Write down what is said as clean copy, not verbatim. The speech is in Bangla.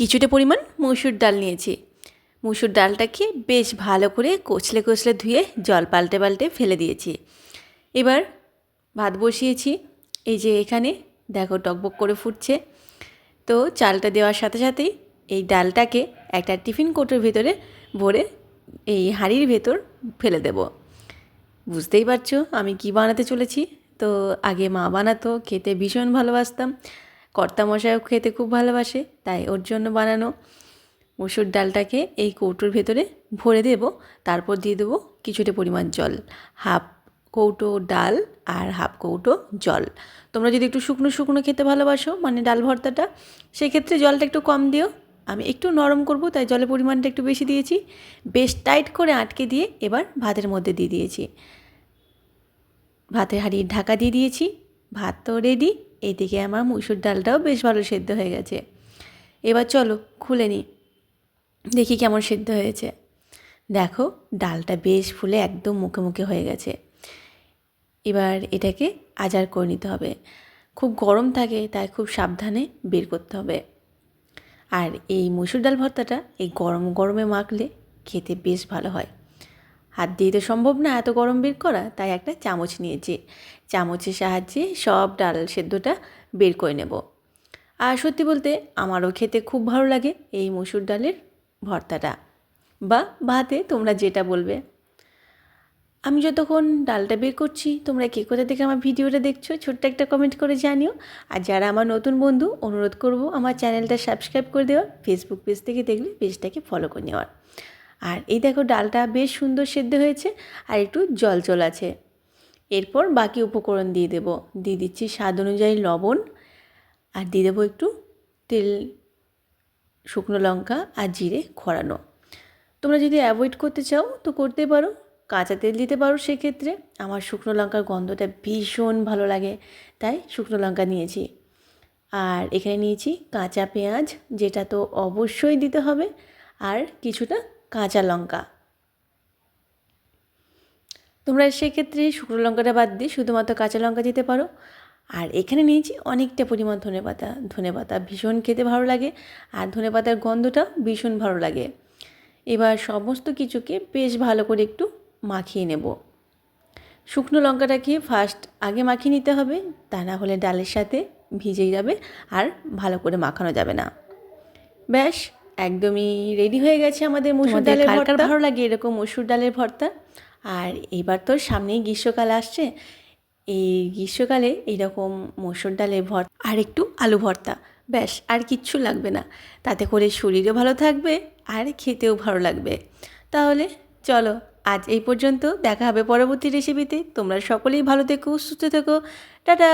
কিছুটা পরিমাণ মসুর ডাল নিয়েছি। মসুর ডালটাকে বেশ ভালো করে কচলে কচলে ধুয়ে জল পাল্টে পাল্টে ফেলে দিয়েছি। এবার ভাত বসিয়েছি। এই যে এখানে দেখো টকবক করে ফুটছে। তো চালটা দেওয়ার সাথে সাথেই এই ডালটাকে একটা টিফিন কৌটোর ভেতরে ভরে এই হাঁড়ির ভেতর ফেলে দেব। বুঝতেই পারছো আমি কি বানাতে চলেছি। তো আগে মা বানাতো, খেতে ভীষণ ভালোবাসতাম। কর্তামশাইও খেতে খুব ভালোবাসে, তাই ওর জন্য বানানো। মসুর ডালটাকে এই কৌটোর ভেতরে ভরে দেব। তারপর দিয়ে দেবো কিছুটা পরিমাণ জল, হাফ কৌটো ডাল আর হাফ কৌটো জল। তোমরা যদি একটু শুকনো শুকনো খেতে ভালোবাসো, মানে ডাল ভর্তাটা, সেক্ষেত্রে জলটা একটু কম দিও। আমি একটু নরম করব, তাই জলের পরিমাণটা একটু বেশি দিয়েছি। বেশ টাইট করে আটকে দিয়ে এবার ভাতের মধ্যে দিয়ে দিয়েছি। ভাতের হাঁড়ির ঢাকা দিয়ে দিয়েছি। ভাত তো রেডি। এদিকে আমার মসুর ডালটাও বেশ ভালো সেদ্ধ হয়ে গেছে। এবার চলো খুলে নিই, দেখি কেমন সেদ্ধ হয়েছে। দেখো ডালটা বেশ ফুলে একদম মুখে মুখে হয়ে গেছে। এবার এটাকে আজার করে নিতে হবে। খুব গরম থাকে, তাই খুব সাবধানে বের করতে হবে। আর এই মসুর ডাল ভর্তাটা এই গরম গরমে মাখলে খেতে বেশ ভালো হয়। হাত দিয়ে তো সম্ভব না এত গরম বের করা, তাই একটা চামচ নিয়েছি। চামচের সাহায্যে সব ডাল সেদ্ধটা বের করে নেব। আর সত্যি বলতে আমারও খেতে খুব ভালো লাগে এই মসুর ডালের ভর্তাটা, বা ভাতে, তোমরা যেটা বলবে। আমি যতক্ষণ ডালটা বের করছি, তোমরা কে কোথা থেকে আমার ভিডিওটা দেখছো ছোট্ট একটা কমেন্ট করে জানিও। আর যারা আমার নতুন বন্ধু, অনুরোধ করব আমার চ্যানেলটা সাবস্ক্রাইব করে দেওয়ার, ফেসবুক পেজ থেকে দেখলে পেজটাকে ফলো করে নেওয়ার। আর এই দেখো ডালটা বেশ সুন্দর সেদ্ধ হয়েছে আর একটু জল জল আছে। এরপর বাকি উপকরণ দিয়ে দেবো। দিয়ে দিচ্ছি স্বাদ অনুযায়ী লবণ, আর দিয়ে দেবো একটু তেল, শুকনো লঙ্কা আর জিরে খোড়ানো। তোমরা যদি অ্যাভয়েড করতে চাও তো করতে পারো, কাঁচা তেল দিতে পারো। সেক্ষেত্রে আমার শুকনো লঙ্কার গন্ধটা ভীষণ ভালো লাগে, তাই শুকনো লঙ্কা নিয়েছি। আর এখানে নিয়েছি কাঁচা পেঁয়াজ, যেটা তো অবশ্যই দিতে হবে, আর কিছুটা কাঁচা লঙ্কা। তোমরা সেক্ষেত্রে শুকনো লঙ্কাটা বাদ দিয়ে শুধুমাত্র কাঁচা লঙ্কা দিতে পারো। আর এখানে নিয়েছি অনেকটা পরিমাণ ধনেপাতা। ধনেপাতা ভীষণ খেতে ভালো লাগে, আর ধনেপাতার গন্ধটা ভীষণ ভালো লাগে। এবার সমস্ত কিছুকে বেশ ভালো করে একটু মাখিয়ে নেব। শুকনো লঙ্কাটাকে ফার্স্ট আগে মাখিয়ে নিতে হবে, তা না হলে ডালের সাথে ভিজে যাবে আর ভালো করে মাখানো যাবে না। ব্যাস একদমই রেডি হয়ে গেছে আমাদের মসুর ডালের ভর্তা। ভালো লাগে এরকম মসুর ডালের ভর্তা। আর এবার তো সামনেই গ্রীষ্মকাল আসছে। এই গ্রীষ্মকালে এইরকম মসুর ডালের ভর্তা আর একটু আলু ভর্তা, ব্যাস আর কিচ্ছু লাগবে না। তাতে করে শরীরও ভালো থাকবে আর খেতেও ভালো লাগবে। তাহলে চলো আজ এই পর্যন্ত, দেখা হবে পরবর্তী রেসিপিতে। তোমরা সকলেই ভালো থেকো, সুস্থ থেকো, টাটা।